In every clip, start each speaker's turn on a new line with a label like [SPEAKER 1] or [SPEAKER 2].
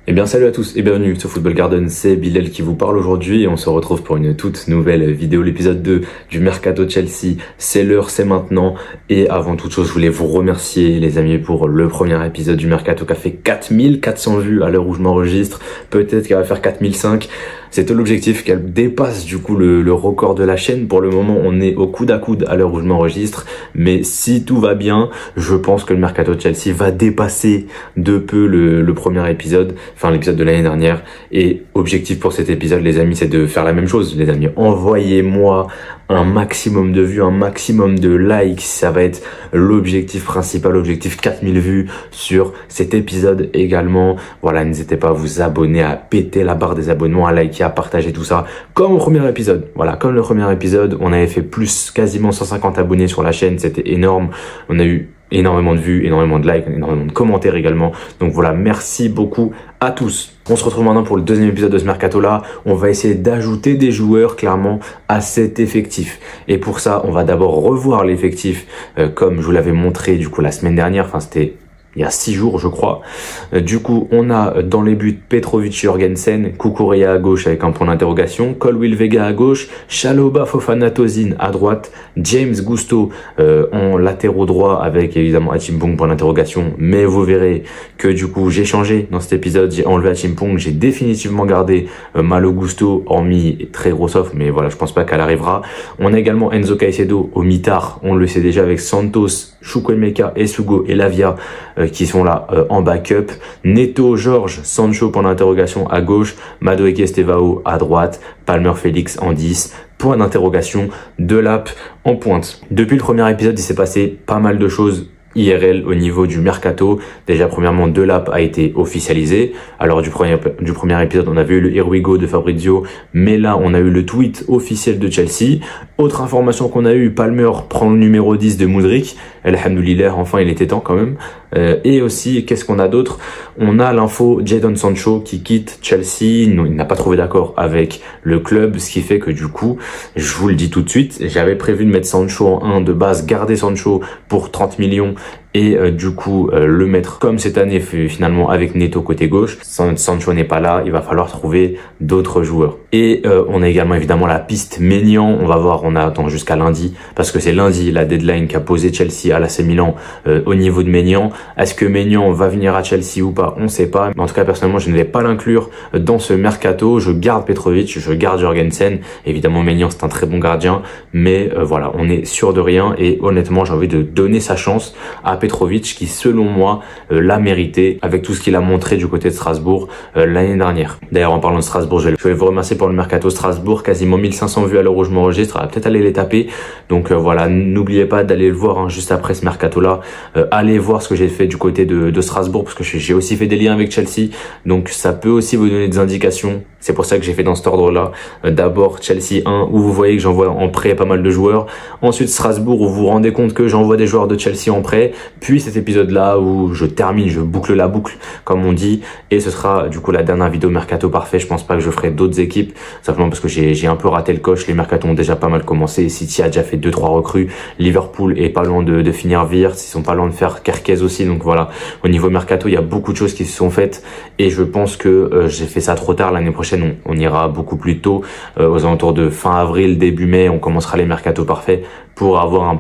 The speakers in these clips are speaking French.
[SPEAKER 1] Eh bien salut à tous et bienvenue sur Football Garden, c'est Bilal qui vous parle aujourd'hui et on se retrouve pour une toute nouvelle vidéo, l'épisode 2 du Mercato Chelsea. C'est l'heure, c'est maintenant, et avant toute chose je voulais vous remercier les amis pour le premier épisode du Mercato qui a fait 4400 vues à l'heure où je m'enregistre, peut-être qu'elle va faire 4005. C'était l'objectif, qu'elle dépasse du coup le record de la chaîne. Pour le moment, on est au coude à coude à l'heure où je m'enregistre. Mais si tout va bien, je pense que le Mercato Chelsea va dépasser de peu le premier épisode, enfin l'épisode de l'année dernière. Et objectif pour cet épisode, les amis, c'est de faire la même chose, les amis. Envoyez-moi un maximum de vues, un maximum de likes. Ça va être l'objectif principal, l'objectif 4000 vues sur cet épisode également. Voilà, n'hésitez pas à vous abonner, à péter la barre des abonnements, à liker, à partager tout ça. Comme au premier épisode. Voilà, comme le premier épisode, on avait fait quasiment 150 abonnés sur la chaîne. C'était énorme. On a eu énormément de vues, énormément de likes, énormément de commentaires également. Donc voilà, merci beaucoup à tous. On se retrouve maintenant pour le deuxième épisode de ce mercato là. On va essayer d'ajouter des joueurs clairement à cet effectif. Et pour ça, on va d'abord revoir l'effectif comme je vous l'avais montré du coup la semaine dernière. Enfin, c'était il y a 6 jours, je crois. Du coup, on a dans les buts Petrovic, Jorgensen, Cucurella à gauche avec un point d'interrogation, Colwill Vega à gauche, Chalobah, Fofana, Tosin à droite, James Gusto en latéraux droit avec évidemment Achimpong point d'interrogation. Mais vous verrez que du coup, j'ai changé dans cet épisode, j'ai enlevé Achimpong, j'ai définitivement gardé Malo Gusto, hormis très gros off, mais voilà, je pense pas qu'elle arrivera. On a également Enzo Caicedo au mitard, on le sait déjà avec Santos, Chukwuemeka, Esugo et Lavia qui sont là en backup. Neto, George, Sancho pour l'interrogation à gauche, Madueke Estevao à droite, Palmer Félix en 10, point d'interrogation, Delap en pointe. Depuis le premier épisode, il s'est passé pas mal de choses IRL au niveau du mercato. Déjà premièrement, Delap a été officialisé. Alors du premier épisode, on avait eu le Here we go de Fabrizio, mais là on a eu le tweet officiel de Chelsea. Autre information qu'on a eu, Palmer prend le numéro 10 de Mudryk. Alhamdoulilah, enfin il était temps quand même. Et aussi, qu'est-ce qu'on a d'autre? On a l'info Jadon Sancho qui quitte Chelsea. Il n'a pas trouvé d'accord avec le club, ce qui fait que du coup, je vous le dis tout de suite, j'avais prévu de mettre Sancho en 1 de base, garder Sancho pour 30 millions et du coup le mettre comme cette année finalement avec Neto côté gauche. Sancho n'est pas là, il va falloir trouver d'autres joueurs. Et on a également évidemment la piste Maignan. On va voir, on attend jusqu'à lundi parce que c'est lundi la deadline qu'a posé Chelsea à l'AC Milan au niveau de Maignan. Est-ce que Maignan va venir à Chelsea ou pas? On sait pas. Mais en tout cas personnellement je ne vais pas l'inclure dans ce mercato. Je garde Petrovic, je garde Jorgensen. Évidemment Maignan c'est un très bon gardien, mais voilà, on est sûr de rien et honnêtement j'ai envie de donner sa chance à Petrovic qui selon moi l'a mérité avec tout ce qu'il a montré du côté de Strasbourg l'année dernière. D'ailleurs en parlant de Strasbourg, je vais vous remercier pour le mercato Strasbourg, quasiment 1500 vues à l'heure où je m'enregistre, on va peut-être aller les taper. Donc voilà, n'oubliez pas d'aller le voir juste après ce mercato là. Allez voir ce que j'ai fait du côté de Strasbourg parce que j'ai aussi fait des liens avec Chelsea, donc ça peut aussi vous donner des indications. C'est pour ça que j'ai fait dans cet ordre là. D'abord Chelsea 1 où vous voyez que j'envoie en prêt pas mal de joueurs, ensuite Strasbourg où vous vous rendez compte que j'envoie des joueurs de Chelsea en prêt, puis cet épisode là où je termine, je boucle la boucle comme on dit, et ce sera du coup la dernière vidéo mercato parfait. Je pense pas que je ferai d'autres équipes simplement parce que j'ai un peu raté le coche. Les mercatos ont déjà pas mal commencé, City a déjà fait 2-3 recrues, Liverpool est pas loin de finir Wirtz, ils sont pas loin de faire Kerkez aussi, donc voilà, au niveau mercato il y a beaucoup de choses qui se sont faites et je pense que j'ai fait ça trop tard. L'année prochaine on ira beaucoup plus tôt, aux alentours de fin avril, début mai, on commencera les mercatos parfaits pour avoir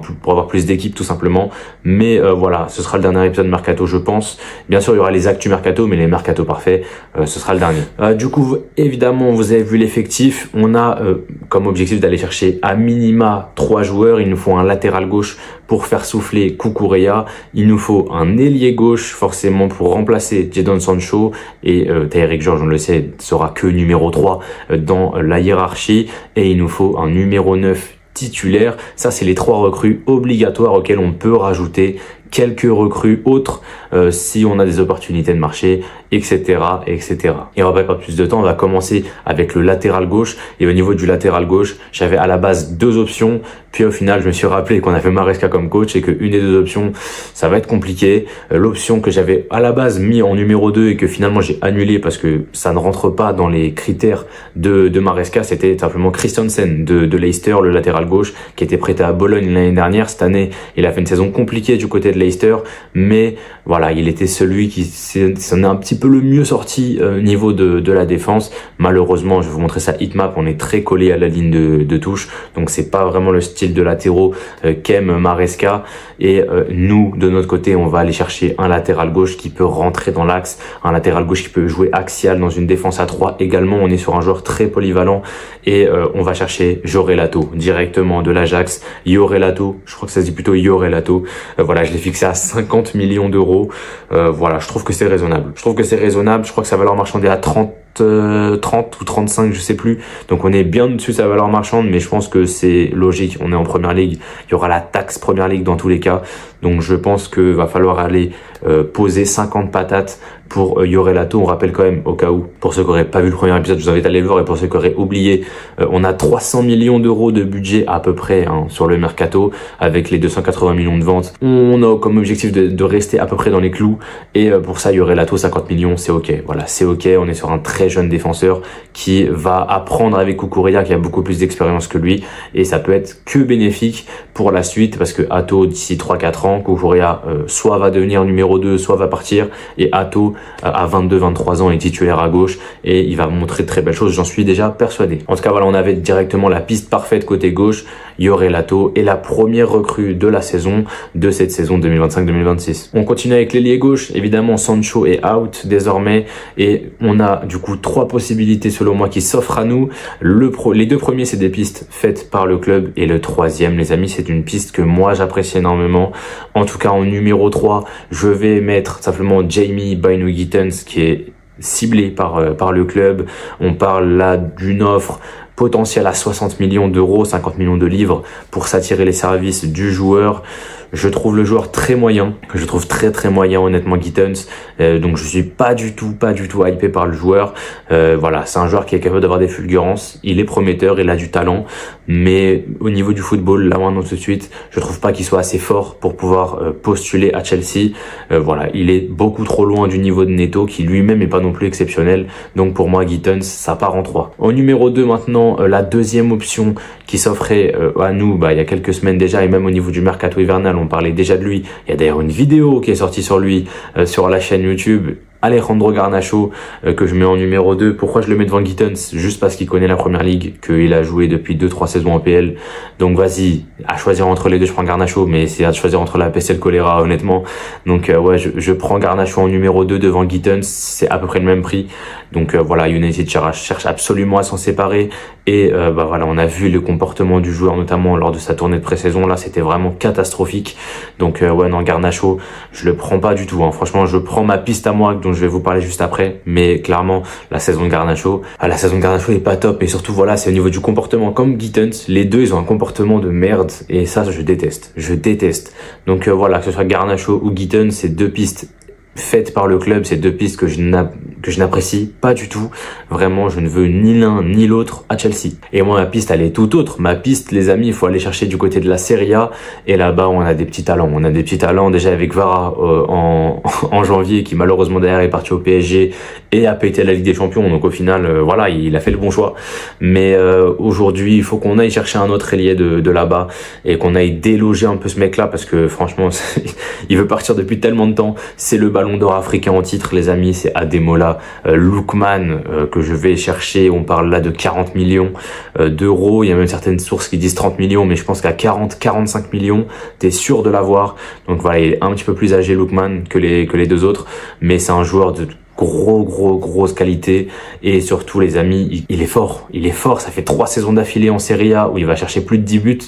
[SPEAKER 1] plus d'équipes tout simplement. Mais voilà, ce sera le dernier épisode mercato je pense. Bien sûr il y aura les actus mercato, mais les mercatos parfaits ce sera le dernier. Du coup évidemment vous avez vu l'effectif, on a comme objectif d'aller chercher à minima 3 joueurs. Il nous faut un latéral gauche pour faire souffler Cucurella, il nous faut un ailier gauche forcément pour remplacer Jadon Sancho et Tyreek George on le sait sera que numéro 3 dans la hiérarchie, et il nous faut un numéro 9 titulaire. Ça c'est les 3 recrues obligatoires auxquelles on peut rajouter quelques recrues autres si on a des opportunités de marché, etc., etc. Et on va pas perdre plus de temps, on va commencer avec le latéral gauche. Et au niveau du latéral gauche, j'avais à la base 2 options, puis au final je me suis rappelé qu'on avait Maresca comme coach et qu'une des 2 options ça va être compliqué. L'option que j'avais à la base mis en numéro 2 et que finalement j'ai annulé parce que ça ne rentre pas dans les critères de Maresca, c'était simplement Christensen de Leicester, le latéral gauche qui était prêté à Bologne l'année dernière. Cette année il a fait une saison compliquée du côté de Leicester, mais Voilà, il était celui qui s'en est un petit peu le mieux sorti niveau de la défense. Malheureusement, je vais vous montrer sa hitmap, on est très collé à la ligne de touche, donc c'est pas vraiment le style de latéraux qu'aime Maresca. Et nous, de notre côté, on va aller chercher un latéral gauche qui peut rentrer dans l'axe, un latéral gauche qui peut jouer axial dans une défense à 3. Également, on est sur un joueur très polyvalent et on va chercher Jorelato directement de l'Ajax. Jorelato, je crois que ça se dit plutôt Jorelato. Voilà, je l'ai fixé à 50 millions d'euros. Voilà, je trouve que c'est raisonnable. Je crois que sa valeur marchande est à 30 ou 35, je sais plus. Donc on est bien au-dessus de sa valeur marchande, mais je pense que c'est logique. On est en première ligue. Il y aura la taxe première ligue dans tous les cas. Donc je pense que va falloir aller poser 50 patates pour Jorelato. On rappelle quand même, au cas où, pour ceux qui n'auraient pas vu le premier épisode, je vous invite à aller le voir, et pour ceux qui auraient oublié, on a 300 millions d'euros de budget à peu près sur le mercato, avec les 280 millions de ventes. On a comme objectif de rester à peu près dans les clous, et pour ça, Jorelato, 50 millions, c'est ok. Voilà, c'est ok. On est sur un très jeune défenseur qui va apprendre avec Cucurella, qui a beaucoup plus d'expérience que lui, et ça peut être que bénéfique pour la suite, parce que Hato, d'ici 3-4 ans, Cucurella soit va devenir numéro 2, soit va partir, et Hato à 22-23 ans est titulaire à gauche et il va montrer de très belles choses, j'en suis déjà persuadé. En tout cas voilà, on avait directement la piste parfaite côté gauche, Jorelato est la première recrue de la saison, de cette saison 2025-2026. On continue avec l'ailier gauche, évidemment Sancho est out désormais et on a du coup 3 possibilités selon moi qui s'offrent à nous. Les 2 premiers c'est des pistes faites par le club et le 3e les amis c'est une piste que moi j'apprécie énormément. En tout cas en numéro 3 je vais mettre simplement Jamie Bynoe-Gittens qui est ciblé par le club. On parle là d'une offre potentielle à 60 millions d'euros, 50 millions de livres pour s'attirer les services du joueur. Je trouve le joueur très moyen, je trouve très moyen honnêtement Gittens, donc je suis pas du tout hypé par le joueur. Voilà, c'est un joueur qui est capable d'avoir des fulgurances, il est prometteur, il a du talent, mais au niveau du football, là maintenant tout de suite, je trouve pas qu'il soit assez fort pour pouvoir postuler à Chelsea. Voilà, il est beaucoup trop loin du niveau de Neto qui lui-même est pas non plus exceptionnel, donc pour moi Gittens ça part en 3. Au numéro 2 maintenant, la deuxième option qui s'offrait à nous il y a quelques semaines déjà, et même au niveau du mercato hivernal on parlait déjà de lui. Il y a d'ailleurs une vidéo qui est sortie sur lui sur la chaîne YouTube, Alejandro Garnacho, que je mets en numéro 2. Pourquoi je le mets devant Gittens? Juste parce qu'il connaît la première ligue, qu'il a joué depuis 2-3 saisons en PL. Donc vas-y, à choisir entre les deux, je prends Garnacho, mais c'est à choisir entre la peste et le choléra, honnêtement. Donc ouais, je prends Garnacho en numéro 2 devant Gittens, c'est à peu près le même prix. Donc voilà, United cherche absolument à s'en séparer. Et voilà, on a vu le comportement du joueur, notamment lors de sa tournée de pré-saison. Là, c'était vraiment catastrophique. Donc ouais, non, Garnacho, je le prends pas du tout. Franchement, je prends ma piste à moi, dont je vais vous parler juste après. Mais clairement, la saison de Garnacho est pas top. Et surtout, voilà, c'est au niveau du comportement. Comme Gittens, les deux, ils ont un comportement de merde. Et ça, je déteste. Je déteste. Donc voilà, que ce soit Garnacho ou Gittens, c'est 2 pistes faites par le club, c'est 2 pistes que je n'apprécie pas du tout. Vraiment, je ne veux ni l'un ni l'autre à Chelsea. Et moi, ma piste, elle est tout autre. Ma piste, les amis, il faut aller chercher du côté de la Serie A. Et là-bas, on a des petits talents. On a des petits talents déjà avec Vara en janvier, qui malheureusement derrière est parti au PSG et a pété la Ligue des Champions. Donc au final, voilà, il a fait le bon choix. Mais aujourd'hui, il faut qu'on aille chercher un autre ailier de là-bas et qu'on aille déloger un peu ce mec-là parce que franchement, il veut partir depuis tellement de temps. C'est le ballon d'or africain en titre, les amis, c'est Ademola Lookman que je vais chercher. On parle là de 40 millions d'euros. Il y a même certaines sources qui disent 30 millions, mais je pense qu'à 40-45 millions, t'es sûr de l'avoir. Donc voilà, il est un petit peu plus âgé Lookman que les 2 autres, mais c'est un joueur de grosse qualité et surtout les amis, il est fort, ça fait 3 saisons d'affilée en Serie A où il va chercher plus de 10 buts,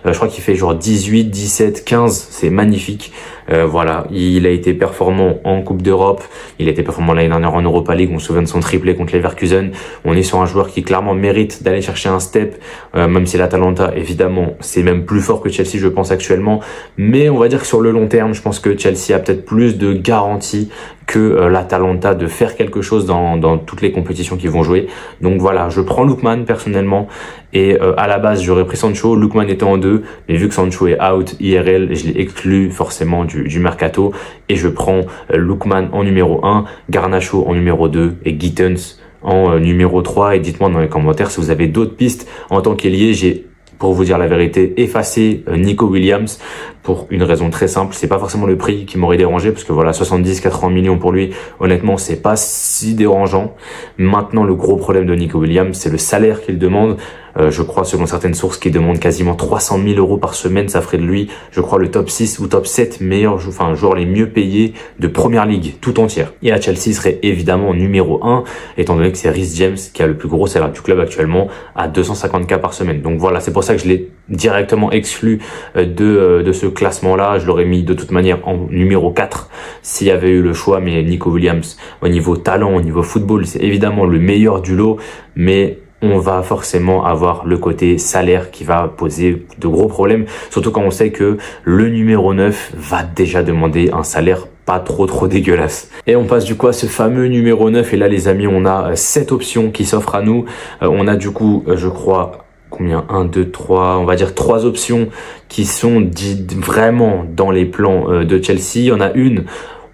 [SPEAKER 1] je crois qu'il fait genre 18, 17, 15, c'est magnifique. Voilà, il a été performant en Coupe d'Europe, il a été performant l'année dernière en Europa League, on se souvient de son triplé contre Leverkusen. On est sur un joueur qui clairement mérite d'aller chercher un step, même si l'Atalanta évidemment c'est même plus fort que Chelsea je pense actuellement, mais on va dire que sur le long terme je pense que Chelsea a peut-être plus de garanties que l'Atalanta de faire quelque chose dans toutes les compétitions qu'ils vont jouer. Donc voilà, je prends Lookman personnellement et à la base j'aurais pris Sancho, Lookman était en 2, mais vu que Sancho est out IRL, je l'ai exclu forcément du mercato et je prends Lookman en numéro 1, Garnacho en numéro 2 et Gittens en numéro 3. Et dites-moi dans les commentaires si vous avez d'autres pistes en tant qu'ailier. J'ai, pour vous dire la vérité, effacé Nico Williams pour une raison très simple, c'est pas forcément le prix qui m'aurait dérangé parce que voilà, 70-80 millions pour lui, honnêtement, c'est pas si dérangeant. Maintenant, le gros problème de Nico Williams, c'est le salaire qu'il demande. Je crois, selon certaines sources, qu'il demande quasiment 300 000 € par semaine. Ça ferait de lui, je crois, le top 6 ou top 7 meilleurs, joueurs les mieux payés de première ligue tout entière. Et à Chelsea, il serait évidemment numéro 1, étant donné que c'est Reece James qui a le plus gros salaire du club actuellement à 250K par semaine. Donc voilà, c'est pour ça que je l'ai directement exclu de ce classement-là. Je l'aurais mis de toute manière en numéro 4 s'il y avait eu le choix. Mais Nico Williams, au niveau talent, au niveau football, c'est évidemment le meilleur du lot, mais on va forcément avoir le côté salaire qui va poser de gros problèmes, surtout quand on sait que le numéro 9 va déjà demander un salaire pas trop dégueulasse. Et on passe du coup à ce fameux numéro 9, et là les amis, on a 7 options qui s'offrent à nous. On a du coup, je crois, combien, 1, 2, 3, on va dire 3 options qui sont dites vraiment dans les plans de Chelsea. Il y en a une,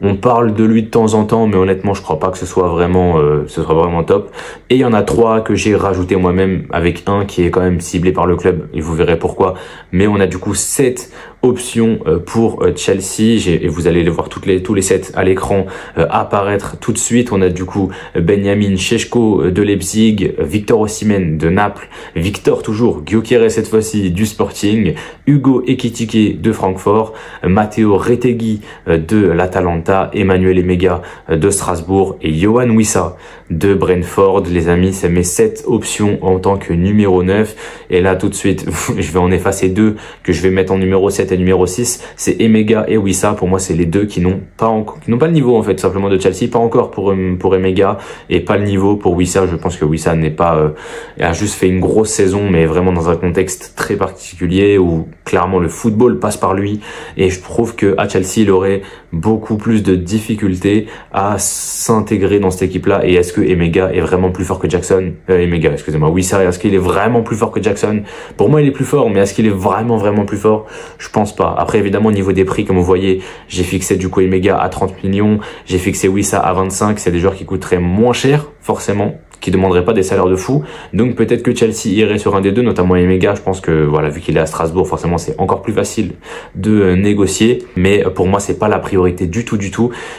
[SPEAKER 1] on parle de lui de temps en temps, mais honnêtement, je crois pas que ce soit vraiment top. Et il y en a 3 que j'ai rajouté moi-même, avec un qui est quand même ciblé par le club, et vous verrez pourquoi. Mais on a du coup 7 options pour Chelsea, et vous allez les voir tous les 7 à l'écran apparaître tout de suite. On a du coup Benjamin Šeško de Leipzig, Victor Osimhen de Naples, Victor toujours Gyökeres cette fois-ci du Sporting, Hugo Ekitike de Francfort, Matteo Retegui de l'Atalanta, Emmanuel Emega de Strasbourg et Yohan Wissa de Brentford. Les amis, c'est mes 7 options en tant que numéro 9. Et là tout de suite, je vais en effacer 2 que je vais mettre en numéro 7 et numéro 6. C'est Emega et Wissa. Pour moi, c'est les 2 qui n'ont pas le niveau en fait simplement de Chelsea, pas encore pour Emega, et pas le niveau pour Wissa. Je pense que Wissa n'est pas a juste fait une grosse saison, mais vraiment dans un contexte très particulier où clairement le football passe par lui, et je trouve que à Chelsea, il aurait beaucoup plus de difficultés à s'intégrer dans cette équipe-là. Et est-ce que Emega est vraiment plus fort que Jackson? Wissa, est-ce qu'il est vraiment plus fort que Jackson? Pour moi, il est plus fort, mais est-ce qu'il est vraiment plus fort? Je pense pas. Après, évidemment, au niveau des prix, comme vous voyez, j'ai fixé du coup Emega à 30 millions, j'ai fixé Wissa à 25. C'est des joueurs qui coûteraient moins cher, forcément, qui demanderaient pas des salaires de fou. Donc peut-être que Chelsea irait sur un des deux, notamment Emega. Je pense que voilà, vu qu'il est à Strasbourg, forcément c'est encore plus facile de négocier. Mais pour moi, c'est pas la priorité du tout.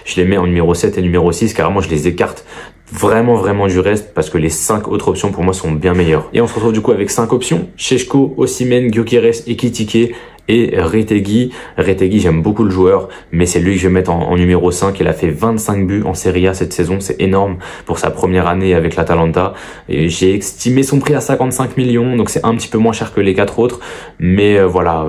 [SPEAKER 1] Je les mets en numéro 7 et numéro 6. Carrément, je les écarte vraiment du reste parce que les 5 autres options pour moi sont bien meilleures. Et on se retrouve du coup avec 5 options: Šeško, Osimhen, Gyökeres, Ekitike et Retegui. J'aime beaucoup le joueur, mais c'est lui que je vais mettre en numéro 5. Il a fait 25 buts en Serie A cette saison, c'est énorme pour sa première année avec l'Atalanta. Et j'ai estimé son prix à 55 millions, donc c'est un petit peu moins cher que les 4 autres. Mais voilà,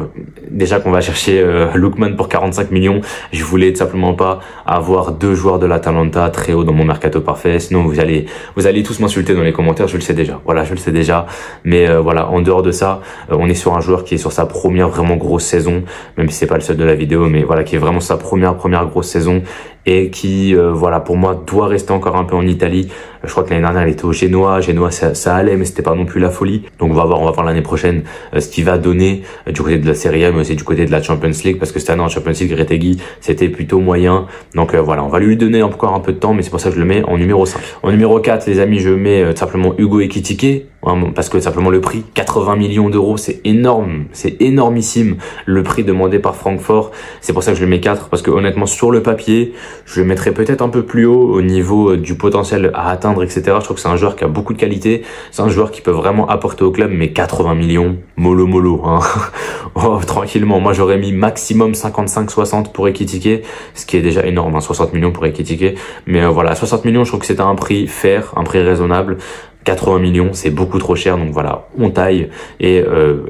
[SPEAKER 1] déjà qu'on va chercher Lookman pour 45 millions, je voulais tout simplement pas avoir 2 joueurs de l'Atalanta très haut dans mon mercato parfait. Sinon vous allez tous m'insulter dans les commentaires, je le sais déjà. Voilà, je le sais déjà. Mais voilà, en dehors de ça, on est sur un joueur qui est sur sa première vraiment grosse saison, même si c'est pas le seul de la vidéo, mais voilà, qui est vraiment sa première grosse saison, et qui voilà, pour moi doit rester encore un peu en Italie. Je crois que l'année dernière il était au Genoa, ça allait, mais c'était pas non plus la folie. Donc on va voir l'année prochaine ce qu'il va donner du côté de la Serie A, mais aussi du côté de la Champions League, parce que cette année en Champions League, Retegui c'était plutôt moyen. Donc voilà, on va lui donner encore un peu de temps, mais c'est pour ça que je le mets en numéro 5. En numéro 4, les amis, je mets simplement Hugo Ekitike, parce que simplement le prix, 80 millions d'euros, c'est énorme, c'est énormissime le prix demandé par Francfort. C'est pour ça que je le mets 4, parce que honnêtement sur le papier, je le mettrais peut-être un peu plus haut au niveau du potentiel à atteindre, etc. Je trouve que c'est un joueur qui a beaucoup de qualité, c'est un joueur qui peut vraiment apporter au club, mais 80 millions, mollo, hein. Oh, tranquillement, moi j'aurais mis maximum 55-60 pour Ekitike, ce qui est déjà énorme, hein, 60 millions pour Ekitike. Mais voilà, 60 millions, je trouve que c'est un prix fair, un prix raisonnable. 80 millions, c'est beaucoup trop cher, donc voilà, on taille. Et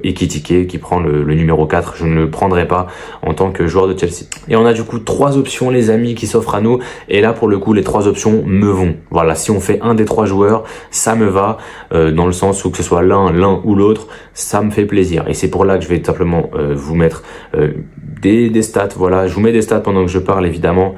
[SPEAKER 1] Ekitike qui prend le numéro 4, je ne le prendrai pas en tant que joueur de Chelsea. Et on a du coup 3 options, les amis, qui s'offrent à nous, et là pour le coup les 3 options me vont. Voilà, si on fait un des 3 joueurs, ça me va, dans le sens où que ce soit l'un ou l'autre, ça me fait plaisir. Et c'est pour là que je vais tout simplement vous mettre des stats. Voilà, je vous mets des stats pendant que je parle, évidemment,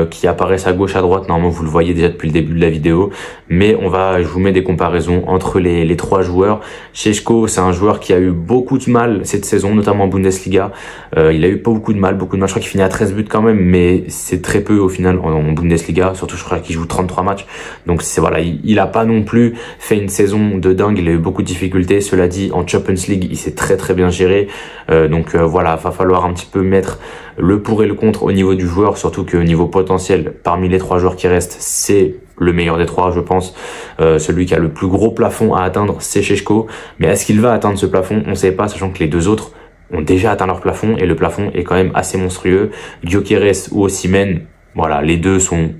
[SPEAKER 1] qui apparaissent à gauche, à droite. Normalement vous le voyez déjà depuis le début de la vidéo, mais je vous mets des comparaisons entre les 3 joueurs. Šeško, c'est un joueur qui a eu beaucoup de mal cette saison, notamment en Bundesliga. Il a eu beaucoup de mal. Je crois qu'il finit à 13 buts quand même, mais c'est très peu au final en Bundesliga. Surtout, je crois qu'il joue 33 matchs. Donc voilà, il a pas non plus fait une saison de dingue. Il a eu beaucoup de difficultés. Cela dit, en Champions League, il s'est très bien géré. Donc voilà, va falloir un petit peu peu mettre le pour et le contre au niveau du joueur, surtout qu'au niveau potentiel, parmi les 3 joueurs qui restent, c'est le meilleur des 3, je pense. Celui qui a le plus gros plafond à atteindre, c'est Šeško. Mais est-ce qu'il va atteindre ce plafond? On ne sait pas, sachant que les 2 autres ont déjà atteint leur plafond et le plafond est quand même assez monstrueux. Gyökeres ou Osimhen, voilà, les 2 sont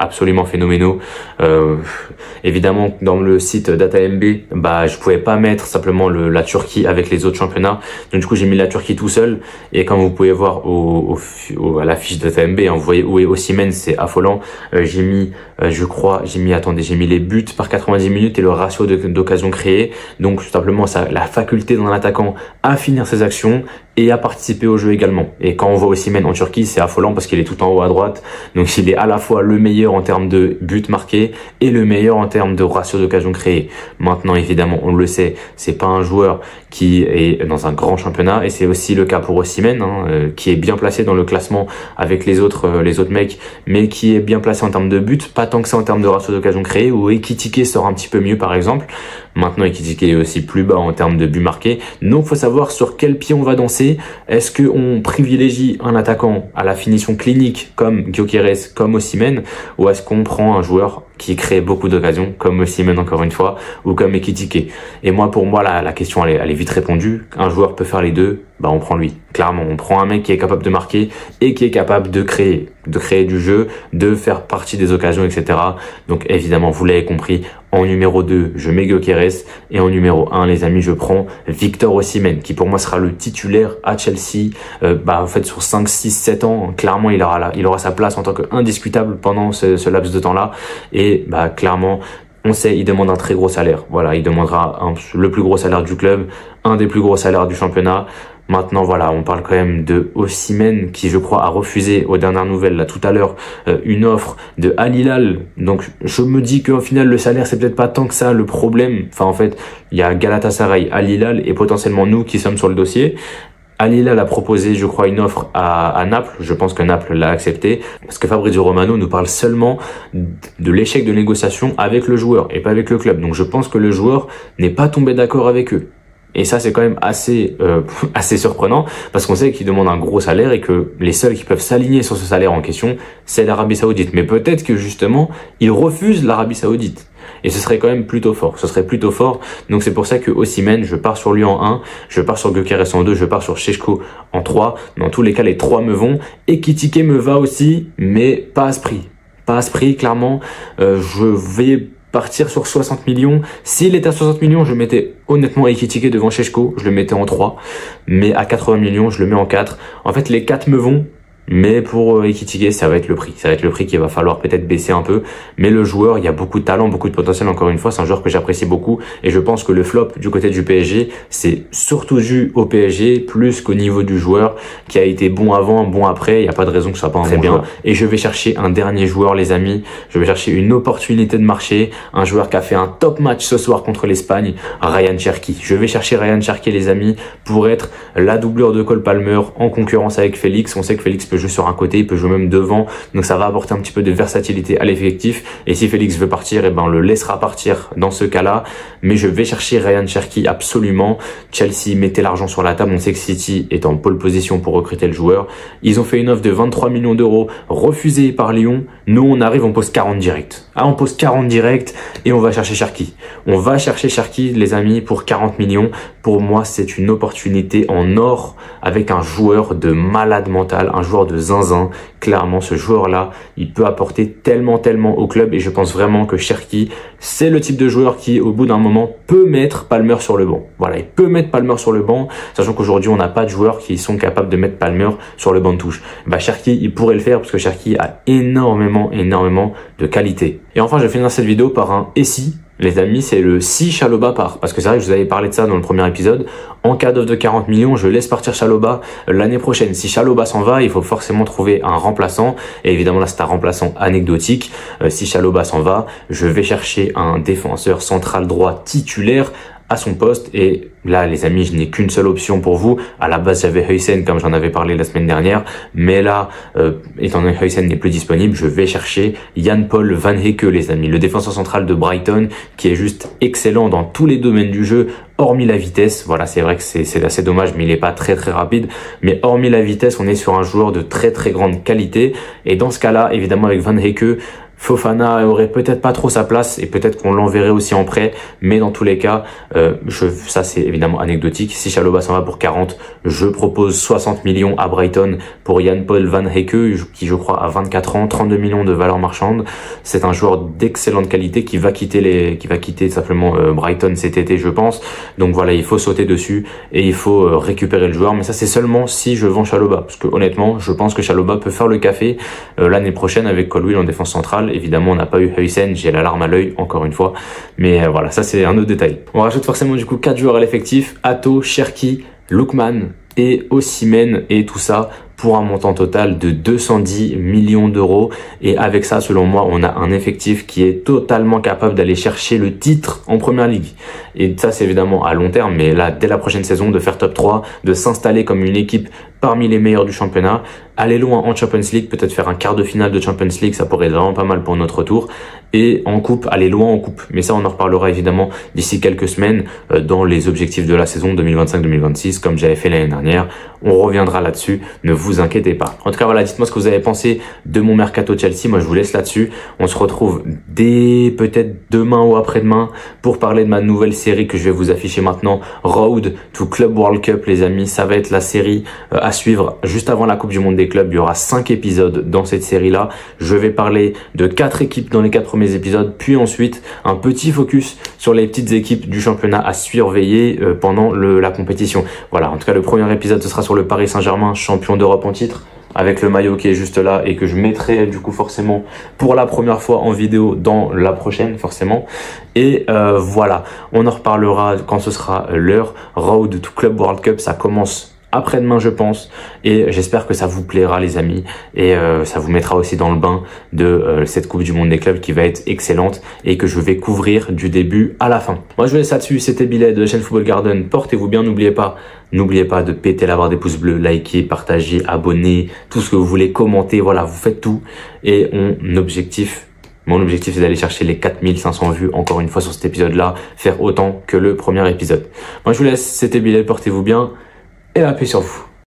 [SPEAKER 1] absolument phénoménaux. Évidemment, dans le site DataMB, je pouvais pas mettre simplement la Turquie avec les autres championnats. Donc du coup, j'ai mis la Turquie tout seul. Et comme vous pouvez voir à la fiche DataMB, hein, vous voyez où est Osimhen, c'est affolant. J'ai mis les buts par 90 minutes et le ratio d'occasions créées. Donc tout simplement, la faculté d'un attaquant à finir ses actions et à participer au jeu également. Et quand on voit Osimhen en Turquie, c'est affolant parce qu'il est tout en haut à droite. Donc il est à la fois le meilleur en termes de buts marqués et le meilleur en termes de ratio d'occasion créée. Maintenant, évidemment, on le sait, c'est pas un joueur qui est dans un grand championnat et c'est aussi le cas pour Osimhen, qui est bien placé dans le classement avec les autres mecs, mais qui est bien placé en termes de buts, pas tant que ça en termes de ratio d'occasion créée, où Ekitike sort un petit peu mieux par exemple. Maintenant, Ekitike est aussi plus bas en termes de buts marqués. Donc, faut savoir sur quel pied on va danser. Est-ce qu'on privilégie un attaquant à la finition clinique comme Gyökeres, comme Osimhen, ou est-ce qu'on prend un joueur qui crée beaucoup d'occasions, comme Osimhen encore une fois, ou comme Ekitike? Et pour moi, la question elle est vite répondue. Un joueur peut faire les 2, on prend lui. Clairement, on prend un mec qui est capable de marquer et qui est capable de créer du jeu, de faire partie des occasions, etc. Donc évidemment, vous l'avez compris, en numéro 2, je mets Gyökeres, et en numéro 1, les amis, je prends Victor Osimhen, qui pour moi sera le titulaire à Chelsea. En fait, sur 5, 6, 7 ans, clairement, il aura sa place en tant qu'indiscutable pendant ce laps de temps-là. Et clairement, on sait, il demande un très gros salaire. Voilà, il demandera le plus gros salaire du club, un des plus gros salaires du championnat. Maintenant, voilà, on parle quand même de Osimhen qui, je crois, a refusé aux dernières nouvelles, là, tout à l'heure, une offre de Al Hilal. Donc, je me dis qu'au final, le salaire, c'est peut-être pas tant que ça le problème. Enfin, en fait, il y a Galatasaray, Al Hilal et potentiellement nous qui sommes sur le dossier. Al Hilal a proposé, je crois, une offre à Naples. Je pense que Naples l'a accepté parce que Fabrizio Romano nous parle seulement de l'échec de négociation avec le joueur et pas avec le club. Donc, je pense que le joueur n'est pas tombé d'accord avec eux. Et ça, c'est quand même assez surprenant parce qu'on sait qu'ils demandent un gros salaire et que les seuls qui peuvent s'aligner sur ce salaire en question, c'est l'Arabie Saoudite. Mais peut-être que justement, ils refusent l'Arabie Saoudite. Et ce serait quand même plutôt fort. Ce serait plutôt fort. Donc c'est pour ça que Osimhen, je pars sur lui en 1, je pars sur Gyökeres en 2, je pars sur Šeško en 3. Dans tous les cas, les 3 me vont. Ekitike me va aussi, mais pas à ce prix. Pas à ce prix, clairement. Je vais partir sur 60 millions. S'il était à 60 millions, je mettais honnêtement Ekitike devant Šeško, je le mettais en 3. Mais à 80 millions, je le mets en 4. En fait, les 4 me vont. Mais pour Ekitike, ça va être le prix. Ça va être le prix qu'il va falloir peut-être baisser un peu. Mais le joueur, il y a beaucoup de talent, beaucoup de potentiel. Encore une fois, c'est un joueur que j'apprécie beaucoup. Et je pense que le flop du côté du PSG, c'est surtout dû au PSG plus qu'au niveau du joueur qui a été bon avant, bon après. Il n'y a pas de raison que ce soit pas un bon joueur. Et je vais chercher un dernier joueur, les amis. Je vais chercher une opportunité de marché. Un joueur qui a fait un top match ce soir contre l'Espagne, Ryan Cherki. Je vais chercher Ryan Cherki, les amis, pour être la doublure de Cole Palmer en concurrence avec Félix. On sait que Félix peut jouer sur un côté, il peut jouer même devant, donc ça va apporter un petit peu de versatilité à l'effectif. Et si Félix veut partir, on le laissera partir dans ce cas-là. Mais je vais chercher Ryan Cherki absolument. Chelsea, mettez l'argent sur la table. On sait que City est en pole position pour recruter le joueur. Ils ont fait une offre de 23 millions d'euros refusée par Lyon. Nous, on arrive, on pose 40 direct. On pose 40 direct et on va chercher Cherki. On va chercher Cherki, les amis, pour 40 millions. Pour moi, c'est une opportunité en or avec un joueur de malade mental, un joueur de zinzin. Clairement, ce joueur-là, il peut apporter tellement au club et je pense vraiment que Cherki, c'est le type de joueur qui, au bout d'un moment, peut mettre Palmer sur le banc. Voilà, il peut mettre Palmer sur le banc, sachant qu'aujourd'hui, on n'a pas de joueurs qui sont capables de mettre Palmer sur le banc de touche. Cherki, il pourrait le faire parce que Cherki a énormément de qualité. Et enfin, je vais finir cette vidéo par un « et si ». Les amis, c'est le si Chalobah part. Parce que c'est vrai que je vous avais parlé de ça dans le premier épisode. En cas d'offre de 40 millions, je laisse partir Chalobah l'année prochaine. Si Chalobah s'en va, il faut forcément trouver un remplaçant. Et évidemment, là, c'est un remplaçant anecdotique. Si Chalobah s'en va, je vais chercher un défenseur central droit titulaire à son poste. Et là, les amis, je n'ai qu'une seule option pour vous. À la base, j'avais Huijsen, comme j'en avais parlé la semaine dernière. Mais là, étant donné que Huijsen n'est plus disponible, je vais chercher Jan-Paul Van Hecke, les amis. Le défenseur central de Brighton, qui est juste excellent dans tous les domaines du jeu, hormis la vitesse. Voilà, c'est vrai que c'est assez dommage, mais il n'est pas très rapide. Mais hormis la vitesse, on est sur un joueur de très grande qualité. Et dans ce cas-là, évidemment, avec Van Hecke, Fofana aurait peut-être pas trop sa place et peut-être qu'on l'enverrait aussi en prêt, mais dans tous les cas, ça c'est évidemment anecdotique. Si Chalobah s'en va pour 40, je propose 60 millions à Brighton pour Jan-Paul Van Hecke, qui je crois a 24 ans, 32 millions de valeur marchande. C'est un joueur d'excellente qualité qui va quitter simplement Brighton cet été, je pense. Donc voilà, il faut sauter dessus et il faut récupérer le joueur, mais ça c'est seulement si je vends Chalobah, parce que honnêtement, je pense que Chalobah peut faire le café l'année prochaine avec Colwill en défense centrale. Évidemment, on n'a pas eu Huijsen, j'ai la larme à l'œil, encore une fois. Mais voilà, ça c'est un autre détail. On rajoute forcément du coup 4 joueurs à l'effectif, Hato, Cherki, Lookman et Osimhen, et tout ça pour un montant total de 210 millions d'euros. Et avec ça, selon moi, on a un effectif qui est totalement capable d'aller chercher le titre en première ligue. Et ça, c'est évidemment à long terme, mais là, dès la prochaine saison, de faire top 3, de s'installer comme une équipe parmi les meilleurs du championnat, aller loin en Champions League, peut-être faire un quart de finale de Champions League, ça pourrait être vraiment pas mal pour notre tour. Et en coupe, aller loin en coupe. Mais ça, on en reparlera évidemment d'ici quelques semaines dans les objectifs de la saison 2025-2026, comme j'avais fait l'année dernière. On reviendra là-dessus, ne vous inquiétez pas. En tout cas, voilà, dites-moi ce que vous avez pensé de mon mercato Chelsea. Moi, je vous laisse là-dessus. On se retrouve dès peut-être demain ou après-demain pour parler de ma nouvelle série que je vais vous afficher maintenant. Road to Club World Cup, les amis. Ça va être la série à suivre juste avant la Coupe du Monde des clubs. Il y aura 5 épisodes dans cette série-là. Je vais parler de 4 équipes dans les 4 premiers épisodes, puis ensuite un petit focus sur les petites équipes du championnat à surveiller pendant la compétition. Voilà, en tout cas, le premier épisode, ce sera sur le Paris Saint-Germain, champion d'Europe en titre, avec le maillot qui est juste là et que je mettrai du coup forcément pour la première fois en vidéo dans la prochaine forcément. Et voilà, on en reparlera quand ce sera l'heure. Road to Club World Cup, ça commence après-demain, je pense, et j'espère que ça vous plaira, les amis, et ça vous mettra aussi dans le bain de cette Coupe du Monde des clubs qui va être excellente et que je vais couvrir du début à la fin. Moi, je vous laisse là-dessus. C'était Billet de la chaîne Football Garden. Portez-vous bien, n'oubliez pas de péter la barre des pouces bleus, liker, partager, abonner, tout ce que vous voulez, commenter. Voilà, vous faites tout. Et mon objectif, c'est d'aller chercher les 4500 vues, encore une fois, sur cet épisode-là, faire autant que le premier épisode. Moi, je vous laisse. C'était Billet. Portez-vous bien. Et la paix sur vous.